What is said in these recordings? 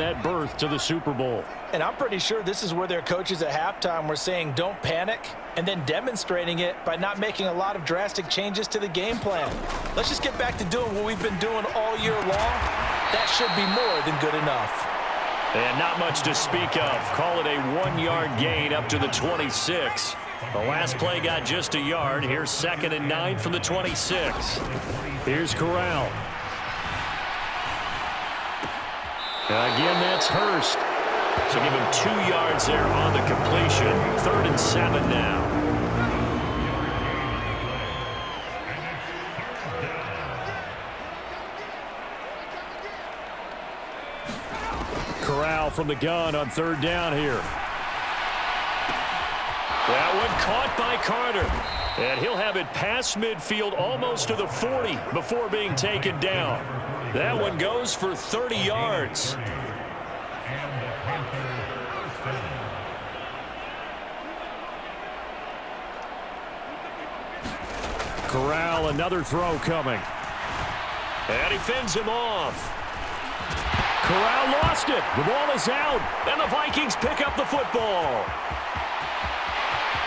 that berth to the Super Bowl. And I'm pretty sure this is where their coaches at halftime were saying don't panic, and then demonstrating it by not making a lot of drastic changes to the game plan. Let's just get back to doing what we've been doing all year long. That should be more than good enough. And not much to speak of. Call it a 1-yard gain up to the 26. The last play got just a yard. Here's 2nd and 9 from the 26. Here's Corral. Again, that's Hurst. So give him 2 yards there on the completion. 3rd and 7 now. Corral from the gun on 3rd down here. That one caught by Carter. And he'll have it past midfield almost to the 40 before being taken down. That one goes for 30 yards. Corral, another throw coming. And he fends him off. Corral lost it. The ball is out. And the Vikings pick up the football.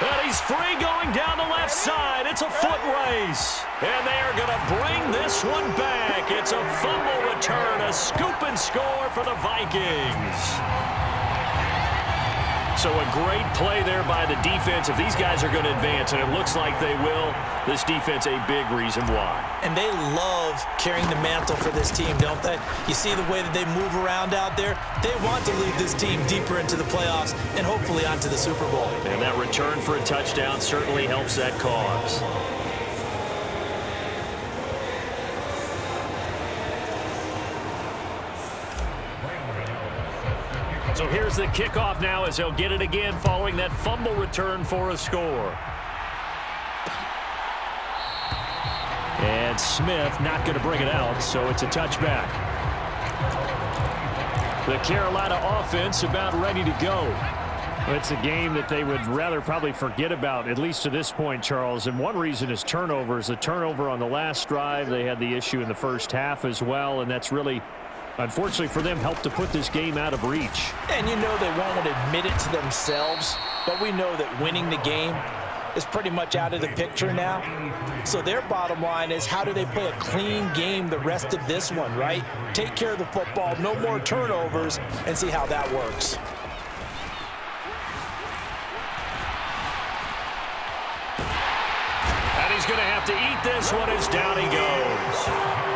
And he's free going down the left side. It's a foot race. And they are going to bring this one back. It's a fumble return, a scoop and score for the Vikings. So a great play there by the defense. If these guys are going to advance, and it looks like they will, this defense a big reason why. And they love carrying the mantle for this team, don't they? You see the way that they move around out there? They want to lead this team deeper into the playoffs and hopefully onto the Super Bowl. And that return for a touchdown certainly helps that cause. So here's the kickoff now as they'll get it again following that fumble return for a score. And Smith not going to bring it out, so it's a touchback. The Carolina offense about ready to go. It's a game that they would rather probably forget about, at least to this point, Charles. And one reason is turnovers. A turnover on the last drive. They had the issue in the first half as well, and that's really, unfortunately for them, helped to put this game out of reach. And you know they won't admit it to themselves, but we know that winning the game is pretty much out of the picture now. So their bottom line is, how do they play a clean game the rest of this one, right? Take care of the football, no more turnovers, and see how that works. And he's going to have to eat this one as down he goes.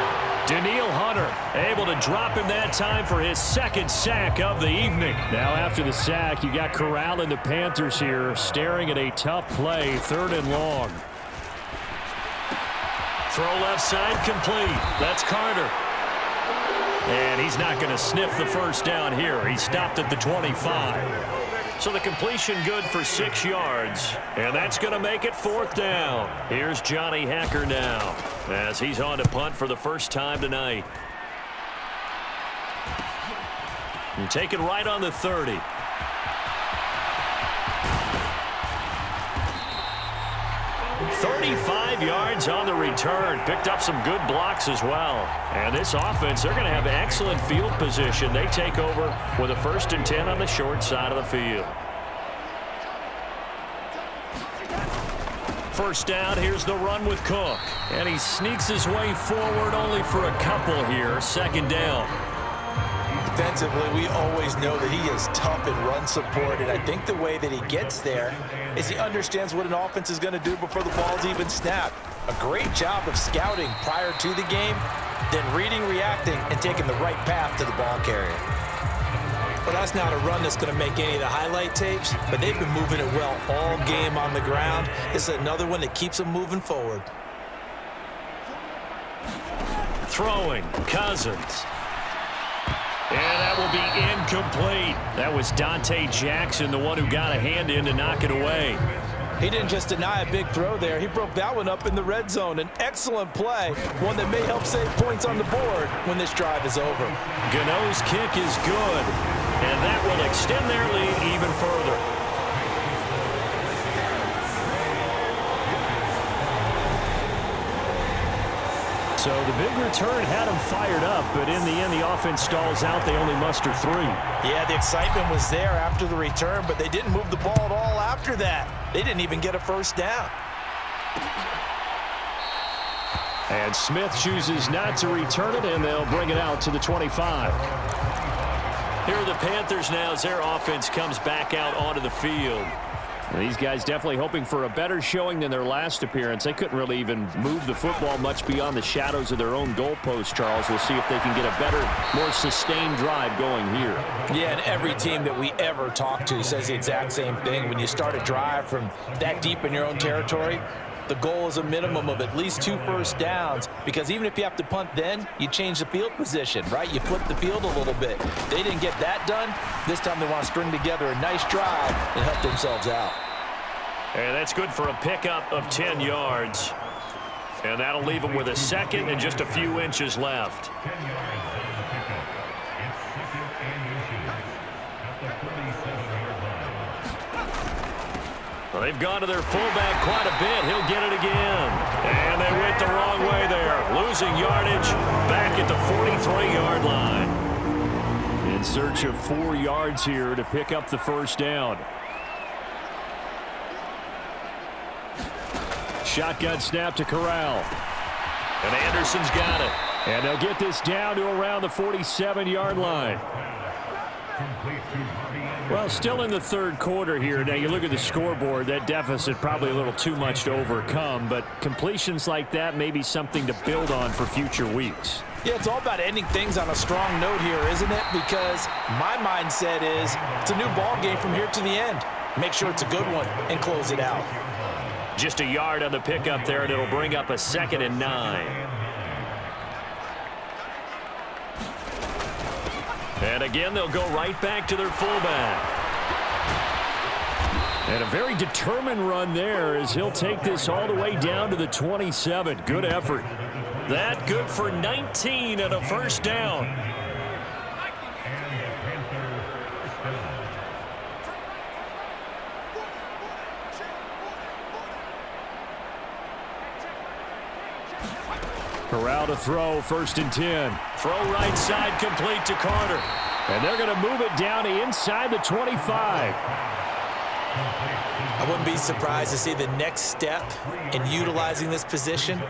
Daniil Hunter able to drop him that time for his 2nd sack of the evening. Now after the sack, you got Corral and the Panthers here staring at a tough play, 3rd and long. Throw left side complete. That's Carter. And he's not going to sniff the first down here. He stopped at the 25. So the completion good for 6 yards. And that's going to make it 4th down. Here's Johnny Hacker now as he's on to punt for the first time tonight. And take it right on the 30. "35 yards on the return." Picked up some good blocks as well. And this offense, they're going to have excellent field position. They take over with a 1st and 10 on the short side of the field. First down, here's the run with Cook. And he sneaks his way forward only for a couple here. 2nd down. Defensively, we always know that he is tough in run support, and I think the way that he gets there is he understands what an offense is going to do before the ball's even snapped. A great job of scouting prior to the game, then reading, reacting, and taking the right path to the ball carrier. Well, that's not a run that's going to make any of the highlight tapes, but they've been moving it well all game on the ground. This is another one that keeps them moving forward. Throwing, Cousins. And that will be incomplete. That was Dante Jackson, the one who got a hand in to knock it away. He didn't just deny a big throw there. He broke that one up in the red zone. An excellent play, one that may help save points on the board when this drive is over. Gano's kick is good, and that will extend their lead even further. So the big return had them fired up, but in the end, the offense stalls out. They only muster 3. Yeah, the excitement was there after the return, but they didn't move the ball at all after that. They didn't even get a first down. And Smith chooses not to return it, and they'll bring it out to the 25. Here are the Panthers now as their offense comes back out onto the field. These guys definitely hoping for a better showing than their last appearance. They couldn't really even move the football much beyond the shadows of their own goalpost, Charles. We'll see if they can get a better, more sustained drive going here. Yeah, and every team that we ever talk to says the exact same thing. When you start a drive from that deep in your own territory, the goal is a minimum of at least 2 first downs, because even if you have to punt then, you change the field position, right? You flip the field a little bit. They didn't get that done. This time they want to string together a nice drive and help themselves out. And that's good for a pickup of 10 yards. And that'll leave them with a second and just a few inches left. Well, they've gone to their fullback quite a bit. He'll get it again. And they went the wrong way there. Losing yardage back at the 43-yard line. In search of 4 yards here to pick up the first down. Shotgun snap to Corral. And Anderson's got it. And they'll get this down to around the 47-yard line. Well, still in the third quarter here. Now, you look at the scoreboard, that deficit probably a little too much to overcome, but completions like that may be something to build on for future weeks. Yeah, it's all about ending things on a strong note here, isn't it? Because my mindset is it's a new ball game from here to the end. Make sure it's a good one and close it out. Just a yard on the pickup there, and it'll bring up a 2nd and 9. And again, they'll go right back to their fullback. And a very determined run there as he'll take this all the way down to the 27. Good effort. That good for 19 and a first down. Corral to throw, 1st and 10. Throw right side complete to Carter. And they're going to move it down to inside the 25. I wouldn't be surprised to see the next step in utilizing this position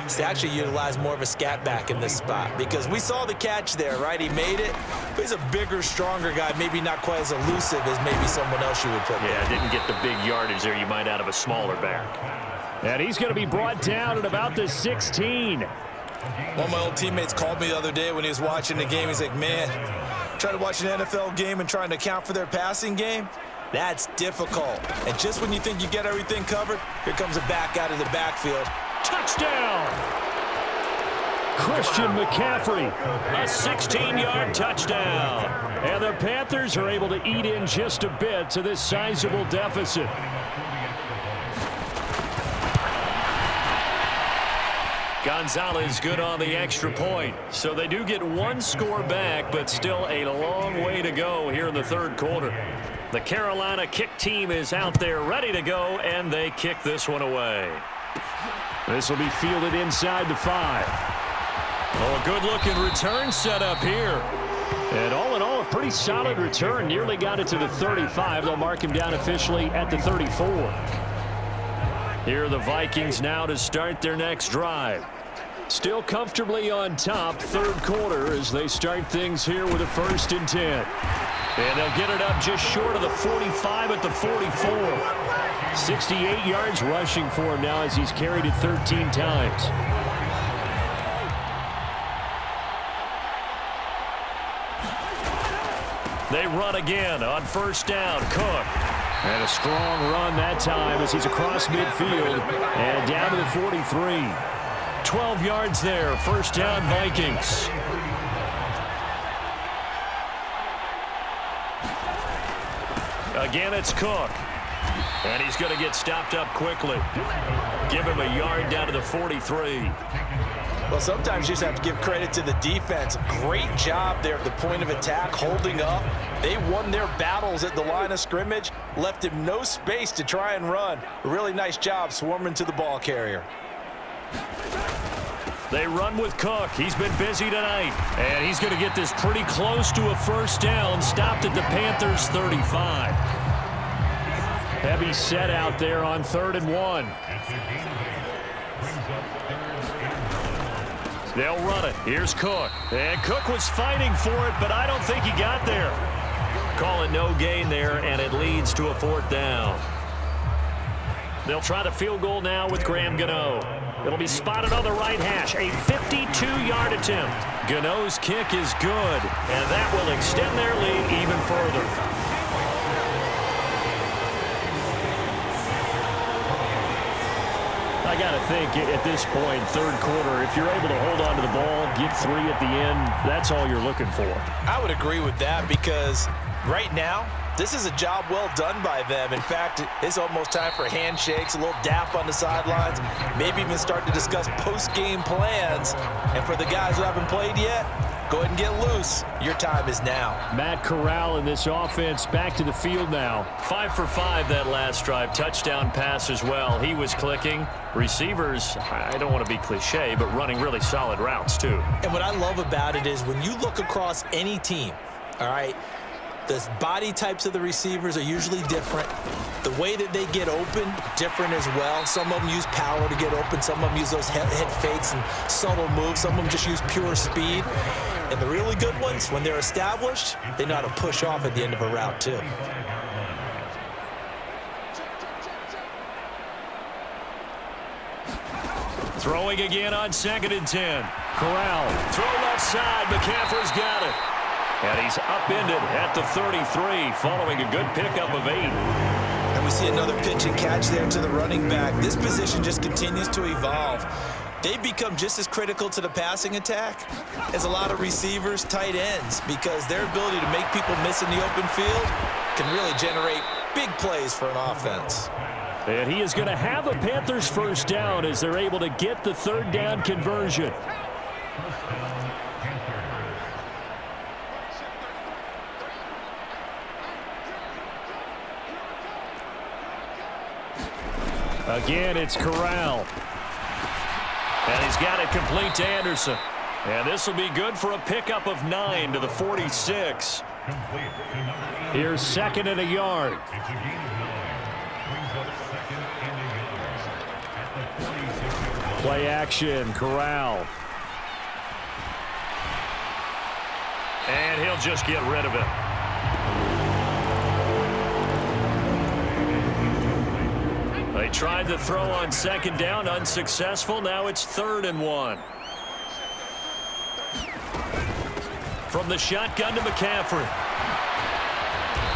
is to actually utilize more of a scat back in this spot, because we saw the catch there, right? He made it, but he's a bigger, stronger guy, maybe not quite as elusive as maybe someone else you would put there. Yeah, didn't get the big yardage there you might out of a smaller back. And he's going to be brought down at about the 16. One of my old teammates called me the other day when he was watching the game. He's like, man, trying to watch an NFL game and trying to account for their passing game, that's difficult. And just when you think you get everything covered, here comes a back out of the backfield. Touchdown! Christian McCaffrey, a 16-yard touchdown. And the Panthers are able to eat in just a bit to this sizable deficit. Gonzalez good on the extra point. So they do get 1 score back, but still a long way to go here in the third quarter. The Carolina kick team is out there ready to go, and they kick this one away. This will be fielded inside the 5. Oh, a good-looking return set up here. And all in all, a pretty solid return. Nearly got it to the 35. They'll mark him down officially at the 34. Here are the Vikings now to start their next drive. Still comfortably on top, third quarter, as they start things here with a 1st and 10. And they'll get it up just short of the 45 at the 44. 68 yards rushing for him now as he's carried it 13 times. They run again on 1st down. Cook. And a strong run that time as he's across midfield and down to the 43. 12 yards there. 1st down, Vikings. Again, it's Cook. And he's going to get stopped up quickly. Give him a yard down to the 43. Well, sometimes you just have to give credit to the defense. Great job there at the point of attack, holding up. They won their battles at the line of scrimmage, left him no space to try and run. A really nice job swarming to the ball carrier. They run with Cook. He's been busy tonight. And he's going to get this pretty close to a first down. Stopped at the Panthers' 35. Heavy set out there on 3rd and 1. They'll run it. Here's Cook. And Cook was fighting for it, but I don't think he got there. Call it no gain there, and it leads to a 4th down. They'll try the field goal now with Graham Gano. It'll be spotted on the right hash. A 52-yard attempt. Gano's kick is good, and that will extend their lead even further. I got to think at this point, 3rd quarter, if you're able to hold on to the ball, get 3 at the end, that's all you're looking for. I would agree with that because right now, this is a job well done by them. In fact, it's almost time for handshakes, a little dap on the sidelines, maybe even start to discuss post-game plans. And for the guys who haven't played yet, go ahead and get loose. Your time is now. Matt Corral in this offense back to the field now. 5 for 5 that last drive. Touchdown pass as well. He was clicking. Receivers, I don't want to be cliche, but running really solid routes too. And what I love about it is when you look across any team, all right, the body types of the receivers are usually different. The way that they get open, different as well. Some of them use power to get open. Some of them use those head fakes and subtle moves. Some of them just use pure speed. And the really good ones, when they're established, they know how to push off at the end of a route too. Throwing again on 2nd and 10. Corral, throw left side. McCaffrey's got it. And he's upended at the 33 following a good pickup of 8. And we see another pitch and catch there to the running back. This position just continues to evolve. They become just as critical to the passing attack as a lot of receivers, tight ends, because their ability to make people miss in the open field can really generate big plays for an offense. And he is going to have a Panthers first down as they're able to get the 3rd down conversion. Again, it's Corral. And he's got it complete to Anderson. And this will be good for a pickup of 9 to the 46. Here's 2nd and a yard. Play action, Corral. And he'll just get rid of it. They tried to throw on 2nd down, unsuccessful. Now it's 3rd and 1. From the shotgun to McCaffrey.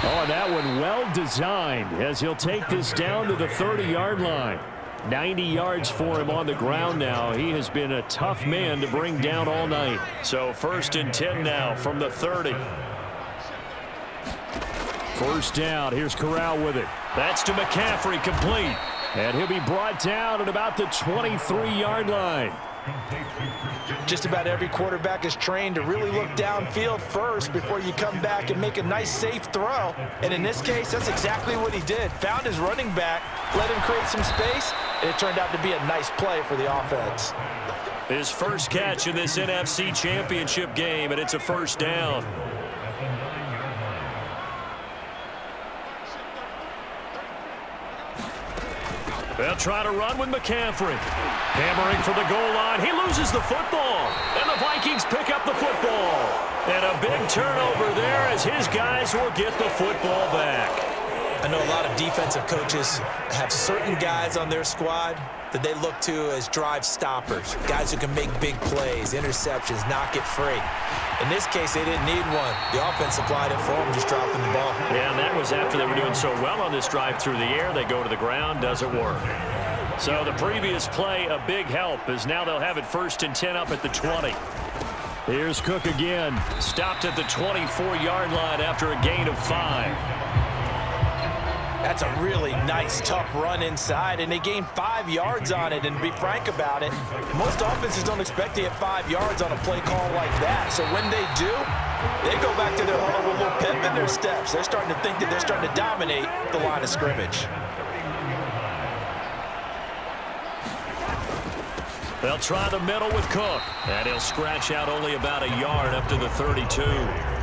Oh, and that one well designed as he'll take this down to the 30-yard line. 90 yards for him on the ground now. He has been a tough man to bring down all night. So 1st and 10 now from the 30. First down. Here's Corral with it. That's to McCaffrey, complete. And he'll be brought down at about the 23-yard line. Just about every quarterback is trained to really look downfield first before you come back and make a nice, safe throw. And in this case, that's exactly what he did. Found his running back, let him create some space, and it turned out to be a nice play for the offense. His first catch in this NFC Championship game, and it's a first down. They'll try to run with McCaffrey. Hammering for the goal line. He loses the football. And the Vikings pick up the football. And a big turnover there as his guys will get the football back. I know a lot of defensive coaches have certain guys on their squad that they look to as drive stoppers, guys who can make big plays, interceptions, knock it free. In this case, they didn't need one. The offense supplied it for them, just dropping the ball. Yeah, and that was after they were doing so well on this drive through the air. They go to the ground, doesn't work. So the previous play, a big help, as now they'll have it 1st and 10 up at the 20. Here's Cook again. Stopped at the 24-yard line after a gain of 5. That's a really nice, tough run inside, and they gained 5 yards on it. And to be frank about it, most offenses don't expect to get 5 yards on a play call like that. So when they do, they go back to their huddle with a little pep in their steps. They're starting to think that they're starting to dominate the line of scrimmage. They'll try the middle with Cook, and he'll scratch out only about a yard up to the 32.